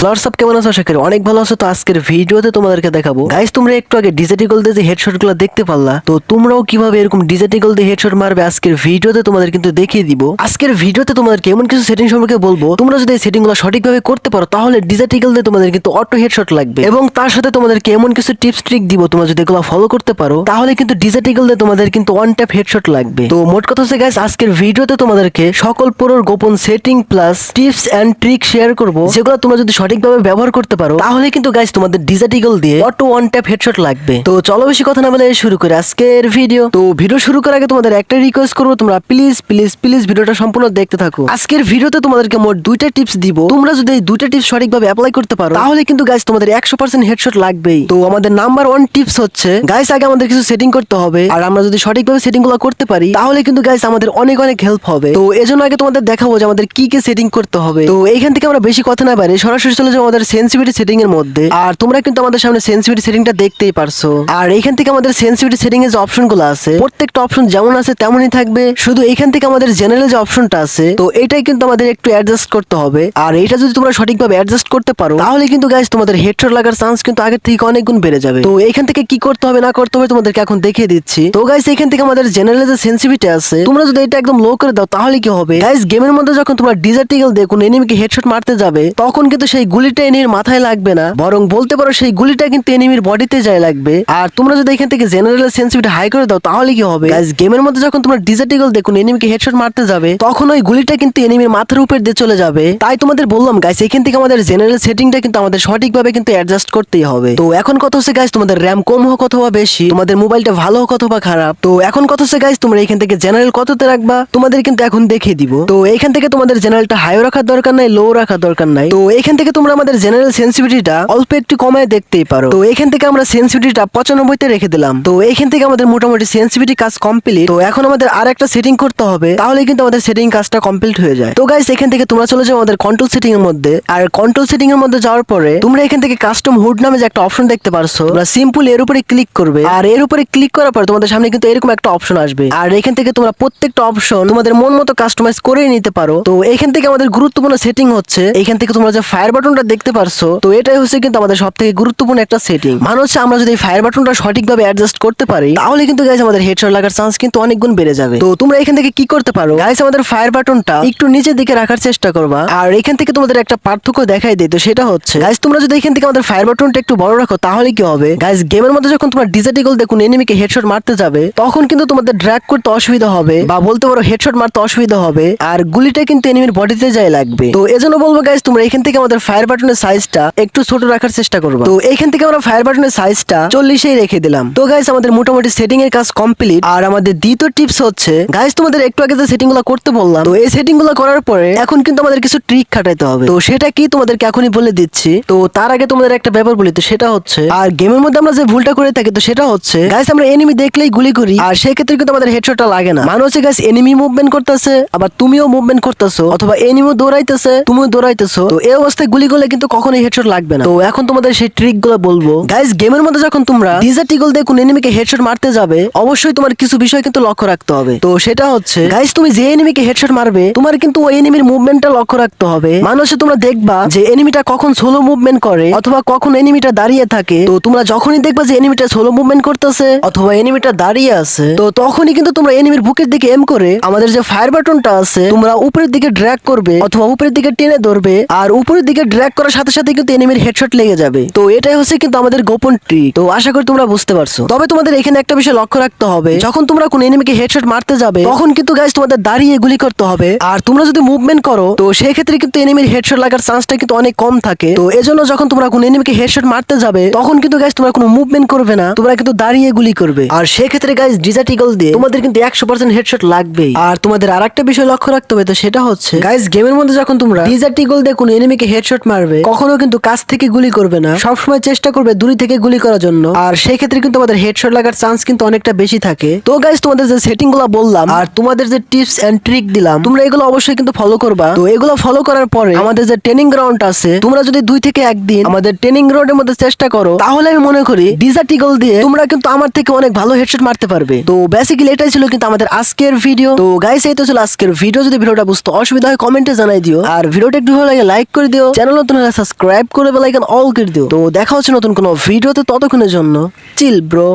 WhatsApp কেমন আছো? আশা করি অনেক ভালো আছো। তো আজকের ভিডিওতে তোমাদেরকে দেখাবো গাইস, তোমরা একটু আগে ডিজেটিকল দিয়ে যে হেডশট গুলো দেখতে পারলা, তো তোমরাও কিভাবে এরকম ডিজেটিকল দিয়ে হেডশট মারবে আজকের ভিডিওতে তোমাদের কিন্তু দেখিয়ে দিব। আজকের ভিডিওতে তোমাদেরকে এমন কিছু সেটিং সম্পর্কে বলবো, তোমরা যদি এই সেটিং গুলো সঠিকভাবে করতে পারো তাহলে ডিজেটিকল দিয়ে তোমাদের কিন্তু অটো হেডশট লাগবে, এবং তার সাথে তোমাদেরকে এমন কিছু টিপস ট্রিক দিব, তোমরা যদি এগুলো ফলো করতে পারো তাহলে কিন্তু ডিজেটিকল দিয়ে তোমাদের কিন্তু ওয়ান ট্যাপ হেডশট লাগবে। তো মোট কথা হচ্ছে গাইস, আজকের ভিডিওতে তোমাদেরকে সকল প্রোর গোপন setting plus tips and trick শেয়ার করব, যেগুলো তোমরা যদি সঠিকভাবে ব্যবহার করতে পারো তাহলে কিন্তু গাইস তোমাদের ডিজেটিকল দিয়ে অটো ওয়ান ট্যাপ হেডশট লাগবে। তো চলো বেশি কথা না বলে শুরু করি আজকের ভিডিও। তো ভিডিও শুরু করার আগে তোমাদের একটা রিকোয়েস্ট করবো, তোমরা প্লিজ প্লিজ প্লিজ ভিডিওটা সম্পূর্ণ দেখতে থাকো। আজকের ভিডিওতে তোমাদেরকে মোট দুইটা টিপস দিব, তোমরা যদি এই দুইটা টিপস সঠিকভাবে অ্যাপ্লাই করতে পারো তাহলে কিন্তু গাইস তোমাদের 100% হেডশট লাগবেই। তো আমাদের নাম্বার 1 টিপস হচ্ছে গাইস, আগে আমাদের কিছু সেটিং করতে হবে, আর আমরা যদি সঠিকভাবে সেটিং গুলো করতে পারি তাহলে কিন্তু গাইস আমাদের অনেক অনেক হেল্প হবে। তো এজন্য আগে তোমাদের দেখাবো যে আমাদের কি কি সেটিং করতে হবে। তো এইখান থেকে আমরা বেশি কথা না বাইরে সরাসরি চলে যাবো আমাদের সেন্সিটিভিটি সেটিং এর মধ্যে। আর তোমরা কিন্তু আমাদের সামনে সেন্সিটিভিটি সেটিংটা দেখতেই পারছো। আর এইখান থেকে আমাদের সেন্সিটিভিটি সেটিং এর যে অপশন গুলো আছে প্রত্যেকটা অপশন যেমন আছে তেমনই থাকবে, শুধু এইখান থেকে আমাদের জেনারেল যে অপশনটা আছে তো এটাই কিন্তু আমাদের একটু অ্যাডজাস্ট করতে হবে। আর এটা যদি তোমরা সঠিকভাবে অ্যাডজাস্ট করতে পারো তাহলে কিন্তু গাইস তোমাদের হেডশট লাগার চান্স কিন্তু আগের থেকে অনেক গুণ বেড়ে যাবে। তো এইখান থেকে কি করতে হবে না করতে হবে তোমাদেরকে এখন দেখিয়ে দিচ্ছি। তো গাইস এইখান থেকে আমাদের জেনারেল যে সেন্সিটিভিটি আছে তোমরা যদি এটা একদম লো করে দাও তাহলে কি হবে গাইস, গেমের মধ্যে যখন তোমরা ডিজেটিকল দিয়ে কোন এনিমিকে হেডশট মারতে যাবে তখন কিন্তু সেই গুলিটা এনিমির মাথায় লাগবে না, বরং বলতে পারো সেই গুলিটা কিন্তু এনিমির বডিতে যায় লাগবে। আর তোমরা যদি এখান থেকে জেনারেল সেন্সিটিভিটি হাই করে দাও তাহলে কি হবে গাইস, গেমের মধ্যে যখন তোমরা ডিজেটিকল দিয়ে কোন এনিমিকে হেডশট মারতে যাবে তখন ওই গুলিটা কিন্তু এনিমির মাথার উপর দিয়ে চলে যাবে। তাই তোমাদের বললাম গাইস, এখান থেকে আমাদের জেনারেল সেটিংটা কিন্তু আমাদের সঠিকভাবে কিন্তু অ্যাডজাস্ট করতেই হবে। তো এখন কথা হচ্ছে গাইস, তোমাদের র‍্যাম কম হোক অথবা বেশি, তোমাদের মোবাইলটা ভালো হোক অথবা খারাপ, তো এখন কথা হচ্ছে গাইস তোমরা এখান থেকে জেনারেল কততে রাখবা তোমাদের কিন্তু এখন দেখিয়ে দিব। তো এখান থেকে তোমাদের জেনারেলটা হাইও রাখার দরকার নাই, লো রাখার দরকার নাই। তো এখান থেকে তোমরা আমাদের জেনারেল সেন্সিটিভিটিটা অল্প একটু কমায় দেখতেই পারো। তো এখান থেকে আমরা সেন্সিটিভিটিটা 95 তে রেখে দিলাম। তো এখান থেকে আমাদের মোটামুটি সেন্সিটিভিটি কাজ কমপ্লিট। তো এখন আমাদের আর একটা সেটিং করতে হবে, তাহলে কিন্তু আমাদের সেটিং কাজটা কমপ্লিট হয়ে যায়। তো গাইস এখান থেকে তোমরা চলে যাও আমাদের কন্ট্রোল সেটিং এর মধ্যে। আর কন্ট্রোল সেটিং এর মধ্যে যাওয়ার পরে তোমরা এখান থেকে কাস্টম হুড নামে যে একটা অপশন দেখতে পারছো, তোমরা সিম্পল এর উপরে ক্লিক করবে। আর এর উপরে ক্লিক করার পর তোমাদের সামনে কিন্তু এরকম একটা অপশন আসবে। আর এখান থেকে তোমরা প্রত্যেকটা অপশন তোমাদের মন মতো কাস্টমাইজ করে নিতে পারো। তো এখান থেকে আমাদের গুরুত্বপূর্ণ সেটিং হচ্ছে এখান থেকে তোমরা যে ফায়ার বাটনটা দেখতে পারছো, তো এটাই হচ্ছে কিন্তু আমাদের সবথেকে গুরুত্বপূর্ণ একটা সেটিং। মানে হচ্ছে আমরা যদি ফায়ার বাটনটা সঠিকভাবে অ্যাডজাস্ট করতে পারি তাহলে কিন্তু গাইস আমাদের হেডশট লাগার চান্স কিন্তু অনেক গুণ বেড়ে যাবে। তো তোমরা এখান থেকে কি করতে পারো গাইস, আমাদের ফায়ার বাটনটা একটু নিচের দিকে রাখার চেষ্টা করবা। আর এখান থেকে তোমাদের একটা পার্থক্য দেখাই দেয়, তো সেটা হচ্ছে গাইস তোমরা যদি এখান থেকে আমাদের ফায়ার বাটনটা একটু বড় রাখো তাহলে কি হবে গাইস, গেমের মধ্যে যখন তোমরা ডিজেটিকল দিয়ে কোন এনিমিকে হেডশট মারতে যাবে তখন কিন্তু তোমাদের ড্র্যাগ করতে অসুবিধা হবে, বা বলতে পারো হেডশট মারতে অসুবিধা হবে, আর গুলিটা কিন্তু এনিমির বডিতে যায় লাগবে। তো এজন্য বলবো গাইস তোমরা এখান থেকে আমাদের ফায়ার বাটনের সাইজটা একটু ছোট রাখার চেষ্টা করবা। তো এখান থেকে আমরা ফায়ার বাটনের সাইজটা 40 রেখে দিলাম। তো গাইস আমাদের মোটামুটি সেটিং এর কাজ কমপ্লিট। আর আমাদের দ্বিতীয় টিপস হচ্ছে গাইস, তোমাদের একটু আগে যে সেটিং গুলো করতে বললাম, তো এই সেটিং গুলো করার পরে এখন কিন্তু আমাদের কিছু ট্রিক খাটাইতে হবে। তো সেটা কি তোমাদেরকে এখনই বলে দিচ্ছি। তো তার আগে তোমাদের একটা ব্যাপার বলি, তো সেটা হচ্ছে আর গেমের মধ্যে আমরা যে ভুলটা করে থাকি তো সেটা হচ্ছে গাইস আমরা এনিমি দেখলেই গুলি করি, আর সেই ক্ষেত্রে কিন্তু আমাদের হেডশটটা লাগে না। মানে হচ্ছে গাইস এনিমি মুভমেন্ট করতেছে আবার তুমিও মুভমেন্ট করতেছো, অথবা এনিমিও দৌড়াইতেছে তুমিও দৌড়াইতেছো, তো এই অবস্থায় গুলি করলে কিন্তু কখনোই হেডশট লাগবে না। তো এখন তোমাদের সেই ট্রিক গুলো বলবো গাইস। গেমের মধ্যে যখন তোমরা ডিজেটিকল দিয়ে কোন এনিমিকে হেডশট মারতে যাবে অবশ্যই তোমার কিছু বিষয় কিন্তু লক্ষ্য রাখতে হবে। তো সেটা হচ্ছে গাইস তুমি যে এনিমিকে হেডশট মারবে তোমার কিন্তু ওই এনিমির মুভমেন্টটা লক্ষ্য রাখতে হবে। মানুষ তোমরা দেখবা যে এনিমিটা কখন সোলো মুভমেন্ট করে অথবা কখন এনিমিটা দাঁড়িয়ে থাকে। তো তোমরা যখনই দেখবা যে এনিমিটা সোলো মুভমেন্ট করতেছে অথবা এনিমিটা দাঁড়িয়ে আছে, তো তখনই কিন্তু তোমরা এনিমির বুকের দিকে এম করে আমাদের যে ফায়ার বাটনটা আছে তোমরা উপরের দিকে ড্র্যাগ করবে অথবা উপরের দিকে টেনে ধরবে, আর উপরের দিকে ড্র্যাগ করার সাথে সাথে কিন্তু এনিমির হেডশট লেগে যাবে। তো এটাই হচ্ছে কিন্তু আমাদের গোপন ট্রিক। তো আশা করি তোমরা বুঝতে পারছো। তবে তোমাদের এখানে একটা বিষয় লক্ষ্য রাখতে হবে, যখন তোমরা কোন এনিমিকে হেডশট মারতে যাবে তখন কিন্তু গাইস তোমাদের দাঁড়িয়ে গুলি করতে হবে। আর তোমরা যদি মুভমেন্ট করো তো সেই ক্ষেত্রে কিন্তু এনিমির হেডশট লাগার চান্সটা কিন্তু অনেক কম থাকে। তো এজন্য যখন তোমরা কোন এনিমিকে হেডশট মারতে যাবে তখন কিন্তু গাইস তোমরা কোনো মুভমেন্ট করবে না, তোমরা কিন্তু দাঁড়িয়ে গুলি করবে। আর সেই ক্ষেত্রে গাইস ডিজেটিকল দিয়ে তোমাদের কিন্তু 100% হেডশট লাগবেই। আর তোমাদের আরেকটা বিষয় লক্ষ্য রাখতে হবে, তো সেটা সেটা হচ্ছে গাইস, গেমের মধ্যে যখন তোমরা ডিজার্ট ইগল দিয়ে কোনো এনিমিকে হেডশট মারবে, কখনো কিন্তু কাছ থেকে গুলি করবে না, সবসময় চেষ্টা করবে দূরে থেকে গুলি করার জন্য। আর সেই ক্ষেত্রে কিন্তু আমাদের হেডশট লাগার চান্স কিন্তু অনেকটা বেশি থাকে। তো গাইস, তোমাদের যে সেটিং গুলো বললাম আর তোমাদের যে টিপস এন্ড ট্রিক দিলাম, তোমরা এগুলো অবশ্যই কিন্তু ফলো করবা। তো এগুলো ফলো করার পরে আমাদের যে ট্রেনিং গ্রাউন্ড আছে, তোমরা যদি 2 থেকে 1 দিন আমাদের ট্রেনিং গ্রাউন্ডের মধ্যে চেষ্টা করো, তাহলে আমি মনে করি ডিজার্ট ইগল দিয়ে তোমরা কিন্তু আমার থেকে অনেক ভালো হেডশট মারতে পারবে। তো বেসিক্যালি এটাই ছিল কিন্তু আমাদের আজকের ভিডিও। তো গাইস, এই তো ছিল আজকের ভিডিও। যদি ভিডিওটা বুঝতে অসুবিধা হয় কমেন্টে জানাই দিও, আর ভিডিওটা একটু ভালো লাগে লাইক করে দিও, চ্যানেল নতুন হলে সাবস্ক্রাইব করে বেল আইকন অল করে দিও। তো দেখা হচ্ছে নতুন কোনো ভিডিওতে, ততক্ষণের জন্য চিল ব্রো।